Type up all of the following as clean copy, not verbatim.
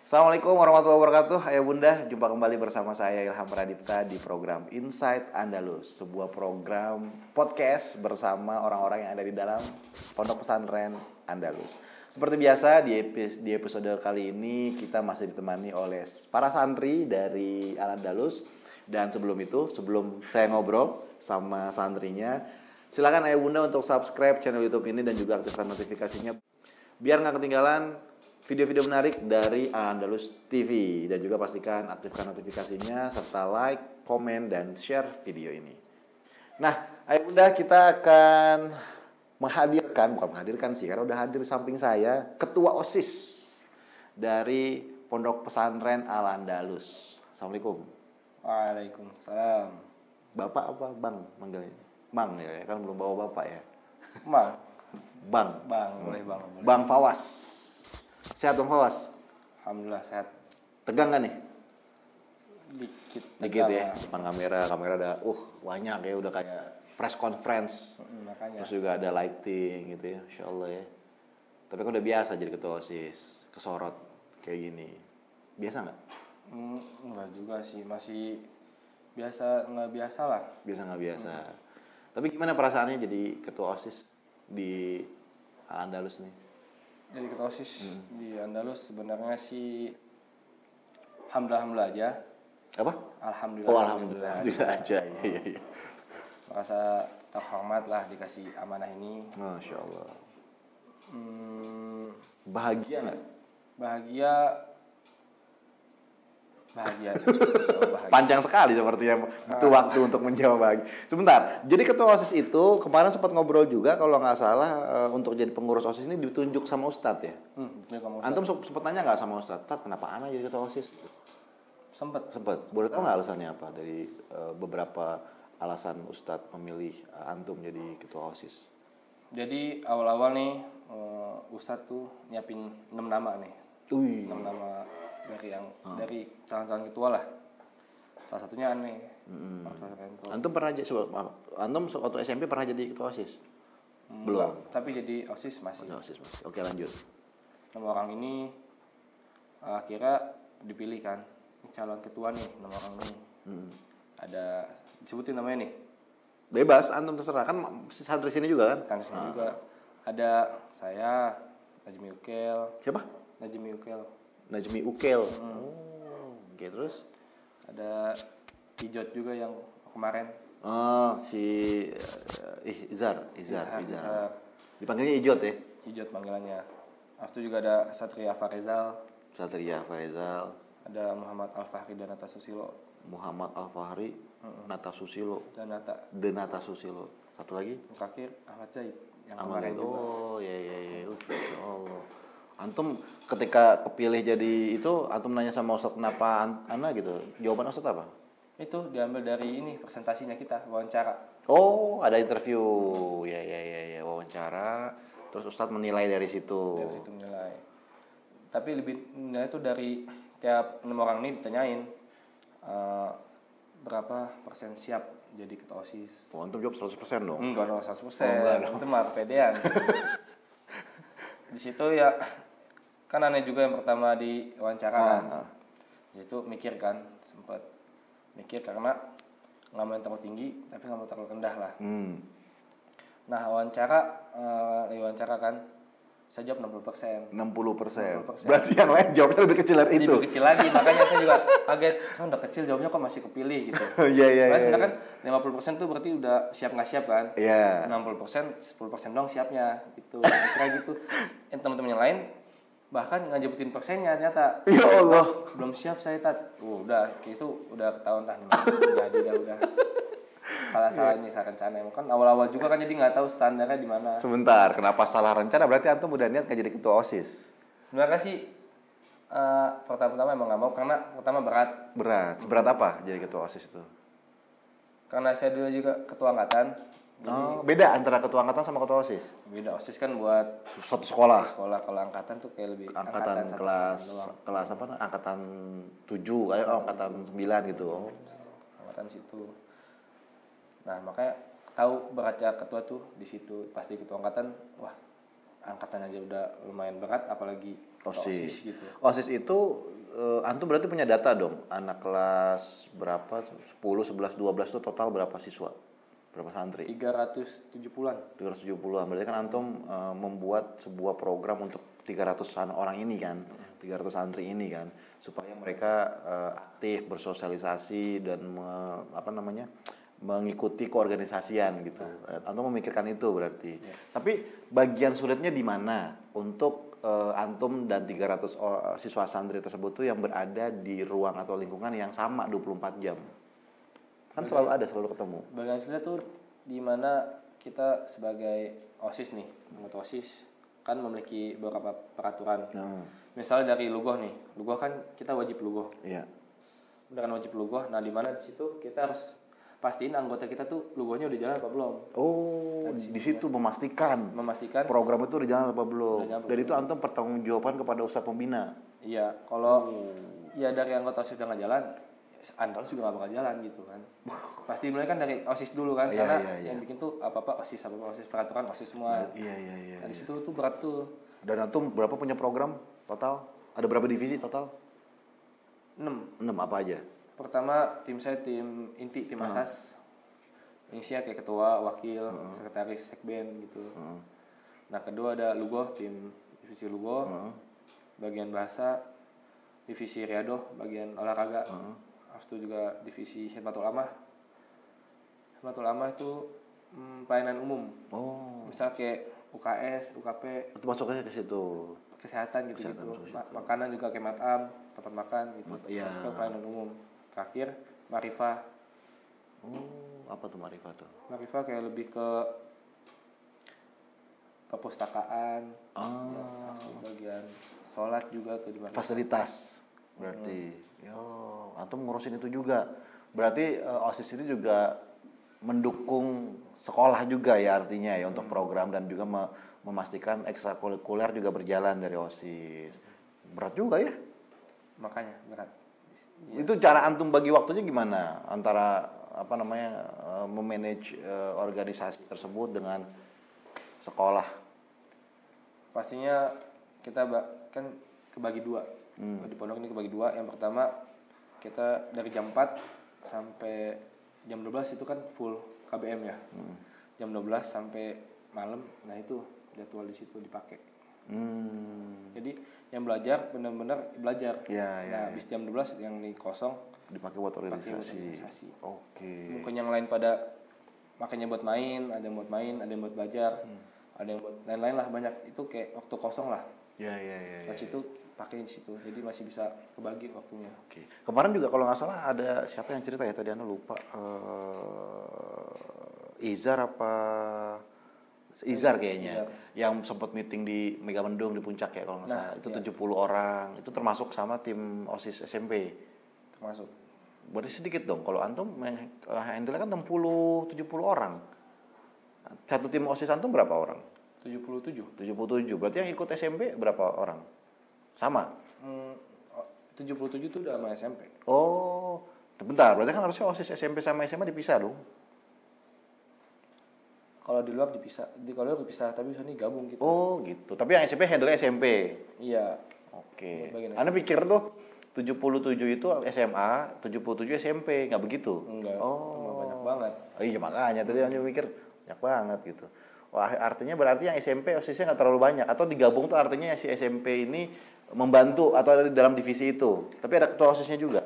Assalamualaikum warahmatullahi wabarakatuh. Ayah bunda, jumpa kembali bersama saya Ilham Pradipta di program Insight Andalus, sebuah program podcast bersama orang-orang yang ada di dalam Pondok Pesantren Andalus. Seperti biasa di episode kali ini kita masih ditemani oleh para santri dari Al Andalus. Dan sebelum saya ngobrol sama santrinya, silakan ayah bunda untuk subscribe channel YouTube ini dan juga aktifkan notifikasinya biar nggak ketinggalan video-video menarik dari Al Andalus TV. Dan juga pastikan aktifkan notifikasinya serta like, komen, dan share video ini. Nah, ayah bunda, kita akan bukan menghadirkan sih, karena udah hadir di samping saya Ketua OSIS dari Pondok Pesantren Al Andalus. Assalamualaikum. Waalaikumsalam. Bapak apa Bang manggilnya? Bang ya, kan belum bawa bapak ya. Bang, boleh Bang. Bang Fawas. Sehat Bang Fawas? Alhamdulillah sehat. Tegang gak nih? Dikit Ya. Depan kamera ada banyak ya, udah kayak press conference. Makanya. Terus juga ada lighting gitu ya, insyaallah ya. Tapi kan udah biasa jadi ketua OSIS, kesorot kayak gini. Biasa nggak? Enggak juga sih, masih nggak biasa lah. Nggak biasa. Tapi gimana perasaannya jadi ketua OSIS di Al Andalus nih? Jadi ketua OSIS di Andalus sebenarnya sih alhamdulillah aja. Apa? Alhamdulillah aja. Iya. Merasa terhormat lah dikasih amanah ini. Masya Allah. Bahagia nggak? Bahagia. Panjang sekali sepertinya itu waktu untuk menjawab bahagia. Sebentar, jadi ketua OSIS itu kemarin sempat ngobrol juga kalau nggak salah untuk jadi pengurus OSIS ini ditunjuk sama Ustadz ya? Antum sempat nanya nggak sama Ustadz, kenapa ana jadi ketua OSIS? Sempat. Boleh tahu nggak alasannya apa dari beberapa alasan Ustadz memilih antum jadi ketua OSIS? Jadi awal-awal nih Ustadz tuh nyiapin 6 nama nih. 6 nama dari calon-calon ketua lah. Salah satunya aneh. Antum waktu SMP pernah jadi ketua OSIS? Belum. Tapi jadi OSIS masih. Oke, lanjut. Nama orang ini akhirnya dipilih kan. Calon ketua nih, nama orang ini. Ada disebutin namanya nih. Bebas, antum terserah, kan santri sini juga kan? Sini juga. Ada saya, Najmi Ukel. Siapa? Najmi Ukel. Oke, terus ada Ijot juga yang kemarin. Si Izar. Dipanggilnya Ijot ya? Ijot panggilannya. Habis itu juga ada Satria Farizal. Ada Muhammad Al-Fahri dan Nata Susilo. Denata Susilo. Satu lagi? Terakhir Ahmad Zaid yang kemarin juga. Oh iya. Masya Allah. Antum ketika kepilih jadi itu, antum nanya sama Ustadz kenapa ana gitu. Jawaban Ustadz apa? Itu diambil dari ini presentasinya kita, wawancara. Oh, ada interview. Ya, wawancara. Terus Ustadz menilai dari situ. Dari situ menilai. Tapi lebih nilai itu dari tiap 6 orang ini ditanyain berapa persen siap jadi ketua OSIS. Antum jawab 100% dong? Enggak dong 100%. Itu mah pedean. Di situ ya kan aneh juga yang pertama diwawancara kan. Di situ sempat mikir karena nggak mau yang terlalu tinggi tapi nggak mau terlalu rendah lah. Nah wawancara kan saya jawab 60%. 60%. Berarti yang lain jawabnya lebih kecil dari itu. Lebih kecil lagi, makanya saya juga kaget. Saya udah kecil jawabnya kok masih kepilih gitu. Iya. Sebenarnya kan 50% tuh berarti udah siap nggak siap kan? Iya. 60%, 10% dong siapnya gitu. Kira gitu. Teman-teman yang lain bahkan nggak nyebutin persennya ternyata. Ya Allah. Belum siap saya udah itu udah ketahuan nih. Udah. Salah ini salah rencana. Kan awal-awal juga kan jadi nggak tahu standarnya di mana. Sebentar, kenapa salah rencana? Berarti antum udah niat nggak jadi ketua OSIS? Sebenarnya sih pertama-tama emang nggak mau karena pertama berat. Seberat apa jadi ketua OSIS itu? Karena saya dulu juga ketua angkatan. Jadi, beda antara ketua angkatan sama ketua OSIS? Beda, OSIS kan buat satu sekolah. Kalau angkatan tuh kayak lebih angkatan kelas apa? Angkatan 7 kayak angkatan 9 gitu. Angkatan situ. Nah, makanya tahu beratnya ketua tuh di situ. Pasti ketua angkatan, wah, angkatan aja udah lumayan berat apalagi OSIS gitu. OSIS itu antum berarti punya data dong, anak kelas berapa, 10, 11, 12 itu total berapa siswa? Berapa santri? 370-an. 370-an. Berarti kan antum membuat sebuah program untuk 300-an orang ini kan, 300 santri ini kan, supaya mereka aktif bersosialisasi dan mengikuti keorganisasian gitu. Antum memikirkan itu berarti. Tapi bagian sulitnya di mana untuk antum dan 300 siswa santri tersebut tuh yang berada di ruang atau lingkungan yang sama 24 jam? Kan selalu ketemu. Bagian sulit tuh di mana kita sebagai OSIS nih, anggota OSIS kan memiliki beberapa peraturan. Misalnya dari lugoh nih, lugoh kan kita wajib lugoh. Iya. Beneran wajib lugoh. Nah, di mana di situ kita harus pastiin anggota kita tuh lugohnya udah jalan apa belum. Oh, di situ memastikan program itu udah jalan apa belum. Dan itu antum pertanggungjawaban kepada ustadz pembina. Iya, kalau ya dari anggota OSIS udah nggak jalan, Andalos juga gak bakal jalan gitu kan. Pasti mulai kan dari OSIS dulu kan, karena yang bikin tuh apa-apa OSIS peraturan OSIS semua. Iya. Nah, di situ tuh berat tuh. Dan antum berapa punya program total? Ada berapa divisi total? 6 apa aja? Pertama tim saya tim inti, tim asas. Isinya kayak ketua, wakil, sekretaris, sekben gitu. Nah, kedua ada lugoh, tim divisi lugoh. Bagian bahasa, divisi riadoh, bagian olahraga. Habis itu juga divisi khidmatul amah. Khidmatul amah itu pelayanan umum. Misal kayak UKS, UKP. Itu masuknya ke situ. Kesehatan gitu. Makanan juga kayak matam, tempat makan gitu. Masuk ke pelayanan umum. Terakhir, Marifah. Apa tuh Marifah tuh? Marifah kayak lebih ke perpustakaan. Bagian sholat juga tuh di mana? Fasilitas berarti. Antum ngurusin itu juga. Berarti OSIS itu juga mendukung sekolah juga ya artinya ya untuk program dan juga memastikan ekstrakurikuler juga berjalan dari OSIS. Berat juga ya? Makanya berat. Itu cara antum bagi waktunya gimana antara memanage organisasi tersebut dengan sekolah? Pastinya kita kan kebagi dua. Di pondok ini kebagi dua. Yang pertama kita dari jam 4 sampai jam 12 itu kan full KBM ya. Jam 12 sampai malam, nah itu jadwal di situ dipakai. Jadi yang belajar benar-benar belajar. Nah, habis jam 12 yang ini kosong dipakai buat organisasi. Oke. Mungkin yang lain pada makanya buat main, ada yang buat main, ada yang buat belajar, ada yang buat lain-lain lah, banyak. Itu kayak waktu kosong lah. Nah, situ pakai di situ, jadi masih bisa kebagi waktunya. Oke. Kemarin juga kalau nggak salah ada siapa yang cerita ya tadi Anda lupa, Izar kayaknya, yang sempat meeting di Megamendung di Puncak ya kalau nggak salah. Itu 70 orang, itu termasuk sama tim OSIS SMP. Termasuk. Berarti sedikit dong, kalau antum handle kan 60-70 orang. Satu tim OSIS antum berapa orang? 77. 77. Berarti yang ikut SMP berapa orang? Sama? 77 itu udah sama SMP. Oh, bentar. Berarti kan harusnya OSIS SMP sama SMA dipisah dong? Kalau di luar dipisah. Kalau luar dipisah, tapi ini gabung gitu. Oh, gitu. Tapi yang SMP handle SMP? Iya. Oke. Anda pikir tuh 77 itu SMA, 77 SMP, nggak begitu? Enggak. Banyak banget. Iya, makanya tadi Anda mikir banyak banget gitu. Wah, artinya berarti yang SMP OSIS-nya nggak terlalu banyak, atau digabung tuh artinya si SMP ini membantu atau ada di dalam divisi itu. Tapi ada ketua OSIS-nya juga.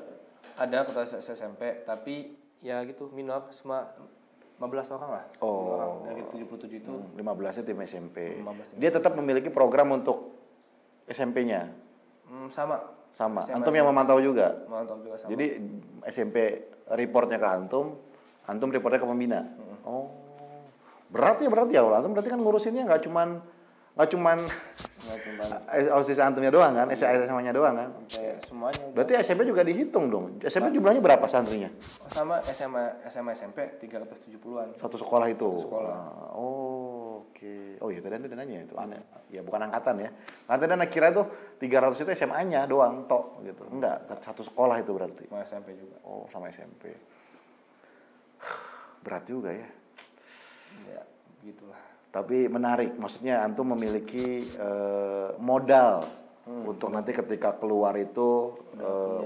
Ada ketua OSIS SMP, tapi ya gitu minor, cuma 15 orang lah. Orang dari 77 itu 15-nya tim SMP. 15 tim. Dia tetap memiliki program untuk SMP-nya. Sama. Antum yang memantau juga. Memantau juga sama. Jadi SMP reportnya ke antum reportnya ke pembina. Berat ya kalau antum berarti kan ngurusinnya nggak cuman OSIS antumnya doang kan, SMA-nya doang kan. Semuanya. Berarti SMP juga dihitung dong. SMP jumlahnya berapa santrinya? Sama SMA SMP 370-an. Satu sekolah itu. Oke. Oh iya tadi Anda nanya itu aneh. Ya bukan angkatan ya. Karena tadi Anda kira itu 300 itu SMA-nya doang tok gitu. Enggak, satu sekolah itu berarti. Sama SMP juga. Oh, sama SMP. Berat juga ya. Ya, gitulah. Tapi menarik, maksudnya antum memiliki modal untuk nanti ketika keluar itu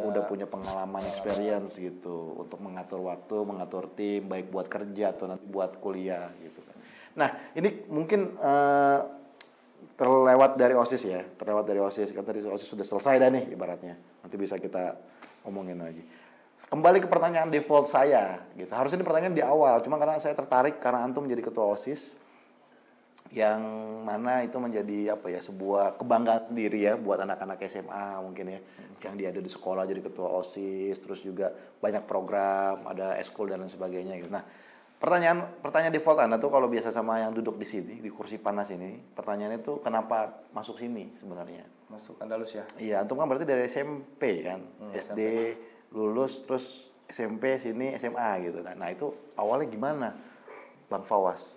udah punya pengalaman experience gitu untuk mengatur waktu, mengatur tim baik buat kerja atau nanti buat kuliah gitu kan. Nah, ini mungkin terlewat dari OSIS ya, kan tadi OSIS sudah selesai dah nih ibaratnya. Nanti bisa kita omongin lagi. Kembali ke pertanyaan default saya gitu. Harusnya ini pertanyaan di awal, cuma karena saya tertarik karena antum menjadi ketua OSIS yang mana itu menjadi apa ya, sebuah kebanggaan sendiri ya buat anak-anak SMA mungkin ya, yang dia ada di sekolah jadi ketua OSIS, terus juga banyak program, ada eskul dan lain sebagainya gitu. Nah, pertanyaan default Anda tuh kalau biasa sama yang duduk di sini di kursi panas ini, pertanyaannya tuh kenapa masuk sini sebenarnya? Masuk Andalus ya? Iya, antum kan berarti dari SMP kan, SD lulus terus SMP sini SMA gitu kan. Nah, itu awalnya gimana, Bang Fawaz?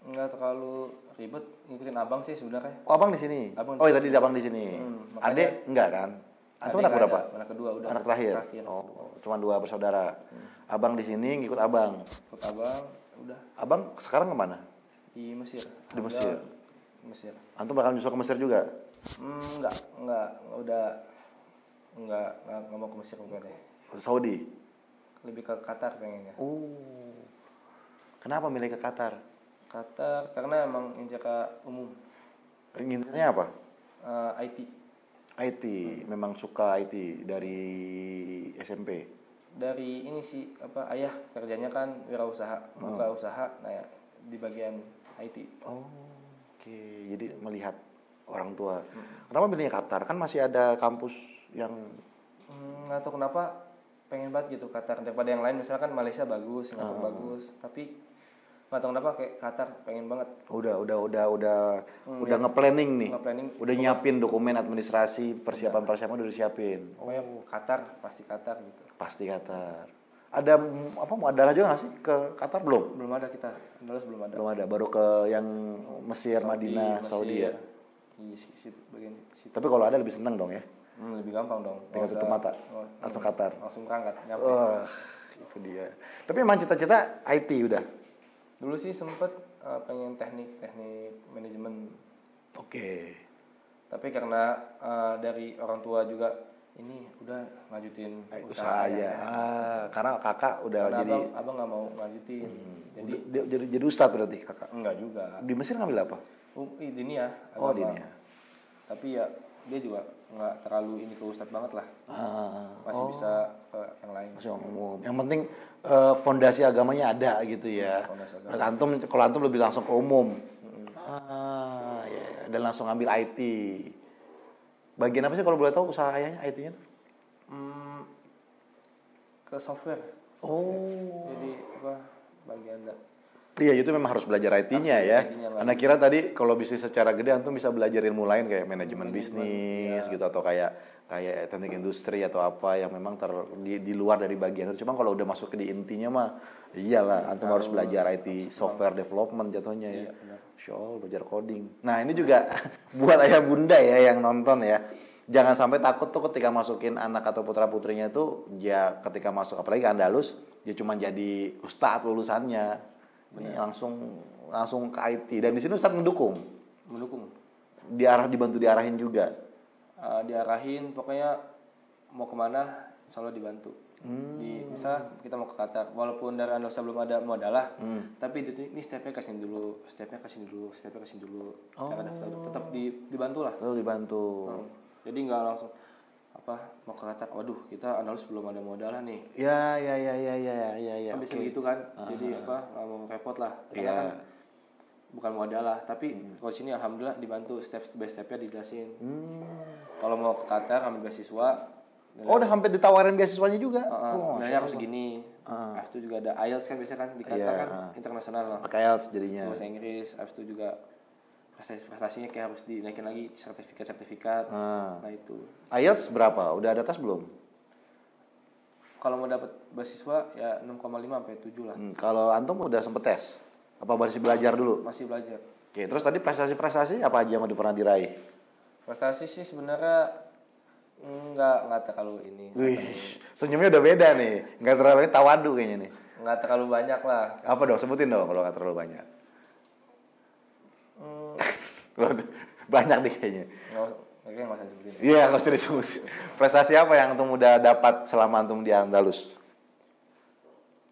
Nggak terlalu ribet, ngikutin abang sih sebenarnya. Oh, abang di sini. Abang tadi abang di sini. Adek enggak kan? Antum anak berapa? Anak kedua udah. Anak terakhir. Oh, cuma 2 bersaudara. Abang di sini ngikut abang. Ikut abang, udah. Abang sekarang kemana? Di Mesir. Di Mesir. Mesir. Antum bakal nyusul ke Mesir juga? Enggak mau ke Mesir bukan ya. Saudi. Lebih ke Qatar pengennya. Kenapa milih ke Qatar? Qatar karena emang injaka umum. Inginnya apa? IT. IT, memang suka IT dari SMP. Dari ini sih ayah kerjanya kan wirausaha, buka usaha, nah ya, di bagian IT. Oke. Jadi melihat orang tua. Kenapa milihnya Qatar? Kan masih ada kampus yang nggak tahu kenapa pengen banget gitu Qatar daripada yang lain. Misalkan Malaysia bagus, Singapura bagus, tapi nggak tahu kenapa kayak Qatar pengen banget. Udah nge-planning nih. Udah nyiapin dokumen administrasi, persiapan udah disiapin. Pokoknya Qatar, pasti Qatar gitu. Pasti Qatar. Ada muadalah juga nggak sih ke Qatar? Belum ada kita. Andalus belum ada. Belum ada, baru ke yang Mesir, Madinah, Saudi ya. Iya, bagian situ. Tapi kalau ada lebih seneng dong ya. Lebih gampang dong. Tinggal tutup mata, langsung Qatar. Langsung berangkat. Itu dia. Tapi emang cita-cita IT udah. Dulu sih sempet pengen teknik manajemen. Oke. Tapi karena dari orang tua juga ini udah ngajutin usaha aja. Karena kakak udah karena jadi abang nggak mau ngajutin. Jadi ustadz berarti kakak. Enggak juga. Di Mesir ngambil apa? Ini ya. Oh, ini ya. Tapi ya dia juga nggak terlalu ini ke ustadz banget lah. Masih bisa ke yang lain. Masih umum. Yang penting fondasi agamanya ada gitu ya. Kalau antum lebih langsung ke umum. Ya. Dan langsung ambil IT. Bagian apa sih kalau boleh tahu usaha ayahnya IT-nya? Ke software. Jadi bagian Iya, itu memang harus belajar IT-nya ya. Anak kira tadi kalau bisnis secara gede antum bisa belajar ilmu lain kayak manajemen bisnis gitu, atau kayak teknik industri atau apa yang memang di luar dari bagian itu. Cuma kalau udah masuk ke di intinya mah iyalah antum harus belajar IT software development jatuhnya ya. Belajar coding. Nah, ini juga buat ayah bunda ya yang nonton ya. Jangan sampai takut tuh ketika masukin anak atau putra-putrinya itu ya ketika masuk apalagi ke Andalus dia cuma jadi ustadz lulusannya. Ini langsung ke IT dan di sini Ustadz mendukung. Dibantu diarahin juga. Diarahin pokoknya mau kemana insya Allah dibantu. Misal kita mau ke Qatar walaupun dari Andalus belum ada modalah, tapi ini stepnya kasih dulu. Cara daftar tetap dibantu lah. Dibantu. Jadi nggak langsung mau ke Qatar, waduh kita Andalus belum ada modalah nih. Ya. Kan bisa begitu kan. Jadi nggak mau repot lah. Karena kan bukan modalah, tapi kalau sini alhamdulillah dibantu step by stepnya dijelasin. Kalau mau ke Qatar ambil beasiswa. Udah hampir ditawarin beasiswanya juga. Nilainya harus segini. Habis itu juga ada IELTS kan biasanya kan di Qatar kan internasional. Pakai IELTS jadinya. Bahasa Inggris. Habis itu juga prestasinya kayak harus dinaikin lagi sertifikat. Nah itu. IELTS berapa? Udah ada tes belum? Kalau mau dapat beasiswa ya 6,5 sampai 7 lah. Kalau antum udah sempet tes? Apa masih belajar dulu? Masih belajar. Oke, terus tadi prestasi apa aja yang udah pernah diraih? Prestasi sih sebenarnya nggak terlalu ini. Senyumnya udah beda nih. Nggak terlalu tawadu kayaknya nih. Nggak terlalu banyak lah. Apa dong? Sebutin dong kalau nggak terlalu banyak. Banyak deh kayaknya. Kayaknya nggak usah disebutin. Iya, nggak usah disebut. Prestasi apa yang antum udah dapat selama antum di Andalus?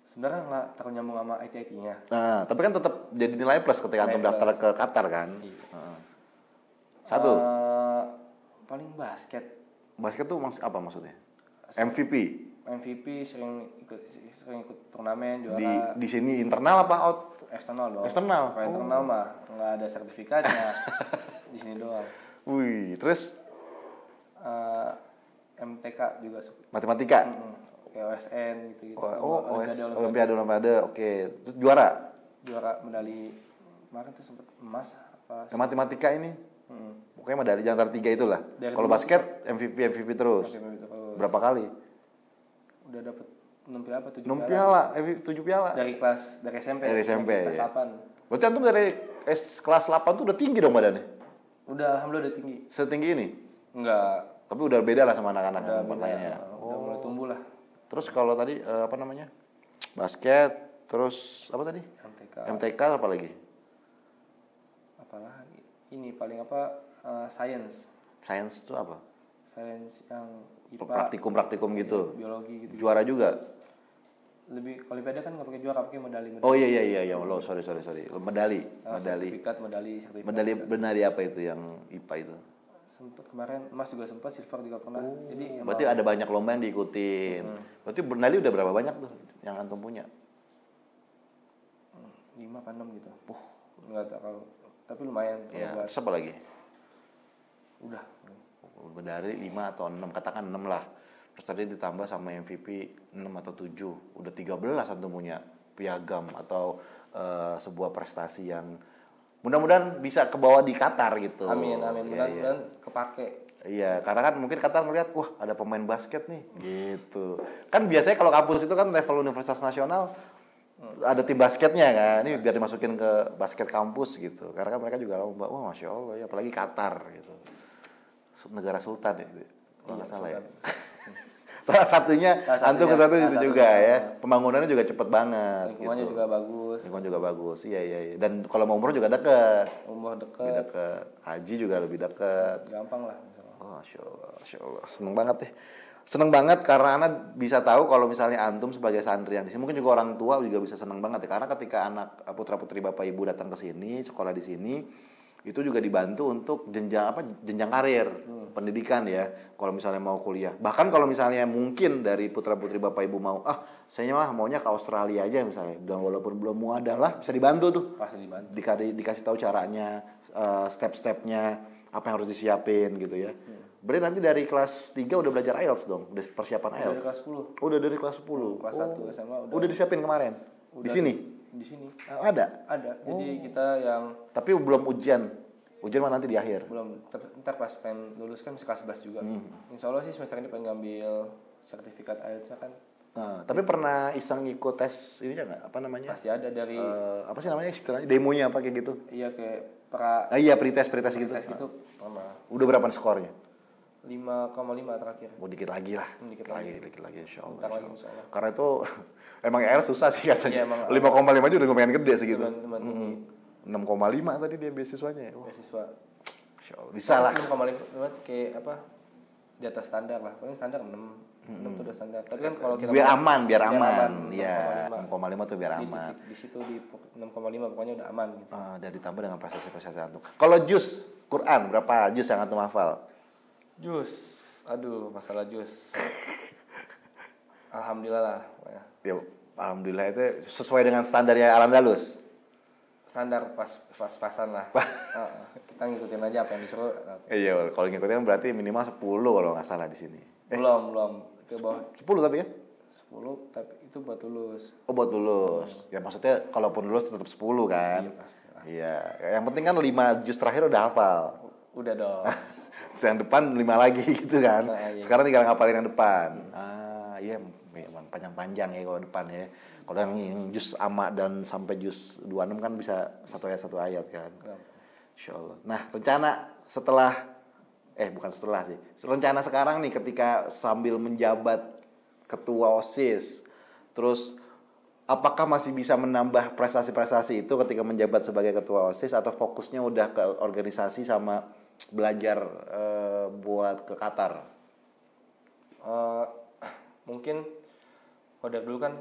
Sebenarnya nggak terlalu nyambung sama IT-nya. Nah, tapi kan tetap jadi nilai plus ketika antum Nilai daftar ke Qatar kan? Iya. Satu. Paling basket. Basket tuh apa maksudnya? MVP. MVP sering ikut turnamen juara. Di sini internal apa out? Eksternal dong. Eksternal. Kalau internal mah nggak ada sertifikatnya. Di sini doang. Wih, terus MTK juga matematika. Kayak OSN gitu. Olimpiade, oke. Terus juara medali kemarin tuh sempat emas apa? Matematika ini. Pokoknya medali di antara 3 itulah. Kalau basket MVP terus. Berapa kali? Udah dapet 6 piala apa 7 piala? 6 piala, 7 piala. Dari SMP. Dari SMP. Kelas Ya. 8. Berarti antum dari kelas 8 tuh udah tinggi dong badannya? Udah, alhamdulillah udah tinggi. Setinggi ini? Enggak. Tapi udah beda lah sama anak-anak yang Udah lainnya. Udah mulai tumbuh lah. Terus kalau tadi apa namanya? Basket, terus apa tadi? MTK apa lagi? Apalagi? Ini paling apa? Science. Science itu apa? Science yang IPA. Praktikum gitu. Biologi gitu. Juara juga? Lebih olimpiade kan nggak pakai juara, pakai medali. Oh iya. Lo sorry. Medali. Sertifikat. Medali apa itu yang IPA itu? Sempat kemarin emas juga sempat, silver juga pernah. Jadi berarti ada banyak lomba yang diikutin. Berarti medali udah berapa banyak tuh yang antum punya? 5 apa 6 gitu. Enggak tahu. Tapi lumayan. Ya, terus apa lagi? Udah. Medali 5 atau 6, katakan 6 lah. Terus tadi ditambah sama MVP 6 atau 7. Udah 13 antum punya piagam atau sebuah prestasi yang mudah-mudahan bisa kebawa di Qatar gitu. Amin. Mudah-mudahan kepake. Iya, karena kan mungkin Qatar melihat, wah ada pemain basket nih, gitu. Kan biasanya kalau kampus itu kan level universitas nasional ada tim basketnya kan, ini biar dimasukin ke basket kampus gitu. Karena kan mereka juga lomba, wah masya Allah ya, apalagi Qatar gitu, negara sultan ya, kalau nggak salah ya. Salah satunya antum ke satu itu juga ya. Pembangunannya juga cepet banget. Lingkungannya gitu. juga bagus. Lingkungan juga bagus. Iya. Dan kalau mau umroh juga deket. Umroh deket. Lebih deket. Haji juga lebih deket. Gampang lah. Oh, Masya Allah. Seneng banget deh. Seneng banget karena anak bisa tahu kalau misalnya antum sebagai santri yang di sini, mungkin juga orang tua juga bisa seneng banget ya. Karena ketika anak putra putri bapak ibu datang ke sini, sekolah di sini, itu juga dibantu untuk jenjang karir pendidikan ya. Kalau misalnya mau kuliah, bahkan kalau misalnya mungkin dari putra putri bapak ibu mau saya maunya ke Australia aja misalnya, dan walaupun belum mau adalah bisa dibantu tuh. Pasti dibantu. Dikasih tahu caranya, step-stepnya, apa yang harus disiapin gitu ya. Berarti nanti dari kelas 3 udah belajar IELTS dong, udah persiapan IELTS. Dari kelas 10. Udah dari kelas 10. Kelas 1 SMA udah disiapin kemarin. Di sini. Di sini. Ada. Jadi kita yang tapi belum ujian. Ujian mah nanti di akhir. Belum. Ntar pas pengen lulus kan kelas 11 juga. Insya Allah sih semester ini pengen ngambil sertifikat IELTS-nya kan. Nah, tapi pernah iseng ikut tes ini kan apa namanya? Pasti ada dari apa sih namanya istilahnya? Demonya apa kayak gitu? Iya kayak iya, pretest gitu. Tes gitu pernah. Udah berapa skornya? 5,5 terakhir. Dikit lagi lah. Dikit lagi insyaallah. Insya Allah. Karena itu emang IELTS susah sih katanya. Iya, 5,5 aja udah lumayan gede segitu. 6,5 tadi dia beasiswanya ya. Beasiswa. Insyaallah. Bisa lah. 6,5 kayak apa? Di atas standar lah. Paling standar 6. 6 tuh udah standar. Tapi kan kalau kita biar aman. Iya, 6,5 tuh biar aman. Di situ di 6,5 pokoknya udah aman gitu. Dan ditambah dengan prestasi-prestasi antum. Kalau juz Quran berapa juz yang antum hafal? Jus, aduh masalah jus. Alhamdulillah lah. Ya, alhamdulillah itu sesuai dengan standarnya Al-Andalus. Standar pas-pasan lah. Kita ngikutin aja apa yang disuruh. Iya, kalau ngikutin berarti minimal 10 kalau nggak salah di sini. Belum ke bawah. 10 tapi ya? 10 tapi itu buat lulus. Oh, buat lulus. Ya maksudnya kalaupun lulus tetap 10 kan? Iya, pasti. Iya, yang penting kan 5 juz terakhir udah hafal. Udah dong. Yang depan 5 lagi gitu kan. Iya. Sekarang tinggal ngapalin yang depan. Iya, panjang-panjang ya kalau depan ya. Kalau yang juz amma dan sampai juz 26 kan bisa satu ayat kan. Insyaallah. Nah, rencana setelah bukan setelah sih. Rencana sekarang nih ketika sambil menjabat ketua OSIS, terus apakah masih bisa menambah prestasi-prestasi itu ketika menjabat sebagai ketua OSIS atau fokusnya udah ke organisasi sama belajar buat ke Qatar? Mungkin kalau dari dulu kan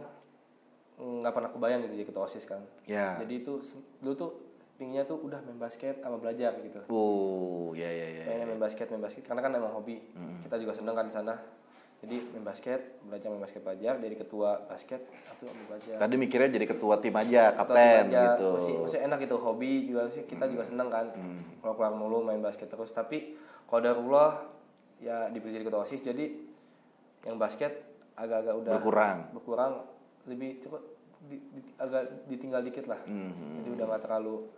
nggak pernah kebayang gitu jadi ketua OSIS kan. Ya. Jadi itu dulu tuh pinginnya tuh udah main basket sama belajar gitu. Ya. Pengen main basket karena kan emang hobi. Kita juga seneng kan di sana. Jadi main basket belajar jadi ketua basket atau belajar. Tadi mikirnya jadi ketua tim aja, kapten gitu. Masih enak gitu, hobi juga sih, kita juga seneng kan. Kalau keluar mulu main basket terus, tapi kalau darullah ya dipilih jadi ketua OSIS, jadi yang basket agak-agak udah berkurang, lebih cepat agak ditinggal dikit lah. Jadi udah nggak terlalu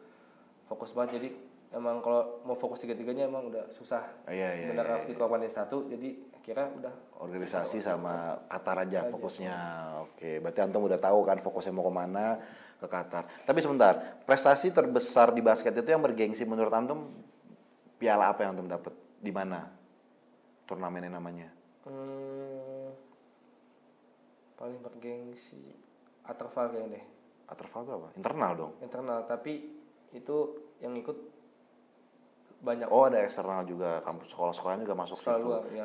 fokus banget, jadi emang kalau mau fokus tiga-tiganya emang udah susah. Benar harus dikorbanin satu, jadi akhirnya udah organisasi sama Qatar aja fokusnya. Oke, berarti antum udah tahu kan fokusnya mau kemana, ke Qatar. Tapi sebentar, prestasi terbesar di basket itu yang bergengsi menurut antum, piala apa yang antum dapat? Di mana turnamennya namanya? Paling bergengsi Aterval kayaknya deh. Aterval itu apa? Internal dong? Internal, tapi itu yang ikut banyak. Oh, ada eksternal juga, kampus sekolah-sekolahnya juga masuk situ. Luar, ya.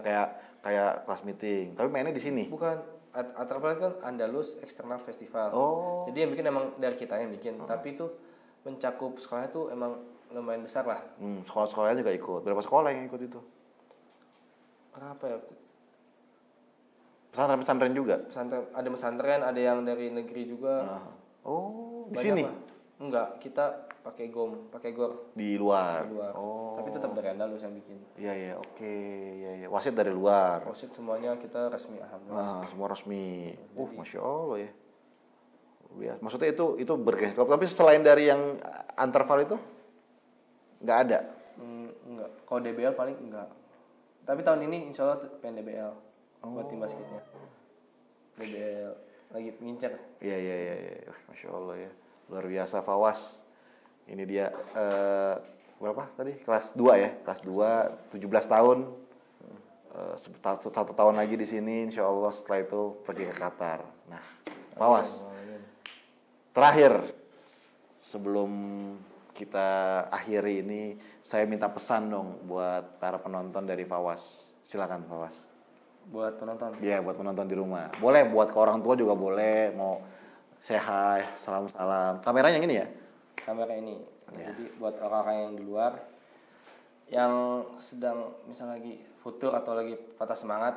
Kayak kelas meeting. Tapi mainnya di sini. Bukan, Aterval kan Andalus External Festival. Oh. Jadi yang bikin emang dari kita yang bikin, tapi itu mencakup sekolahnya tuh emang lumayan besar lah. Sekolah-sekolahnya juga ikut. Berapa sekolah yang ikut itu? Apa ya? Pesantren juga? Ada pesantren, ada yang dari negeri juga. Oh, di banyak sini? Lah. Enggak, kita pakai gor. Di luar. Oh. Tapi tetap dari Andalus yang bikin. Iya, oke. Iya. Wasit dari luar. Wasit semuanya kita resmi, alhamdulillah. Semua resmi. Masya Allah ya. Maksudnya itu bergengsi. Tapi selain dari yang antarval itu nggak ada? Enggak. Kalau DBL paling enggak. Tapi tahun ini insya Allah pengen DBL buat tim basketnya. DBL lagi ngincer. Iya. Masya Allah ya. Luar biasa Fawas. Ini dia berapa tadi? Kelas 2 ya. Kelas 2, 17 tahun. Satu tahun lagi di sini insya Allah, setelah itu pergi ke Qatar. Nah, Fawas. Terakhir sebelum kita akhiri ini, saya minta pesan dong buat para penonton dari Fawas. Silakan Fawas. Buat penonton? Iya, buat penonton di rumah. Boleh buat ke orang tua juga boleh. Mau say hi, salam. Kameranya yang ini ya? Kamera ini. Ya. Jadi buat orang-orang yang di luar yang sedang misal lagi futur atau lagi patah semangat,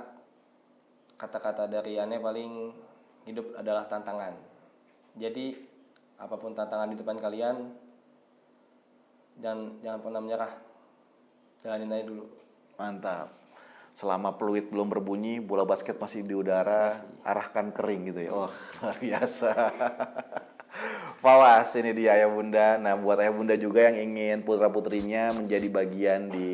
kata-kata dari Ane paling hidup adalah tantangan. Jadi apapun tantangan di depan kalian, jangan pernah menyerah. Jalanin aja dulu. Mantap. Selama peluit belum berbunyi, bola basket masih di udara, arahkan kering gitu ya. Oh, luar biasa. Fawas, ini dia Ayah Bunda. Nah, buat Ayah Bunda juga yang ingin putra-putrinya menjadi bagian di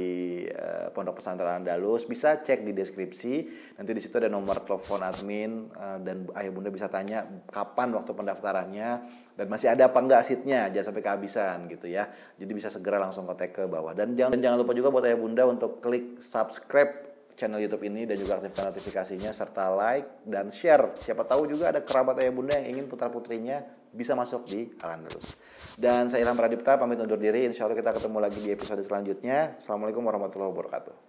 Pondok Pesantren Andalus, bisa cek di deskripsi. Nanti di situ ada nomor telepon admin dan Ayah Bunda bisa tanya kapan waktu pendaftarannya dan masih ada apa enggak seatnya, jangan sampai kehabisan gitu ya. Jadi bisa segera langsung kontak ke bawah. Dan jangan lupa juga buat Ayah Bunda untuk klik subscribe channel YouTube ini dan juga aktifkan notifikasinya serta like dan share. Siapa tahu juga ada kerabat Ayah Bunda yang ingin putra-putrinya bisa masuk di Al-Andalus. Dan saya Ilham Pradipta pamit undur diri. Insya Allah kita ketemu lagi di episode selanjutnya. Assalamualaikum warahmatullahi wabarakatuh.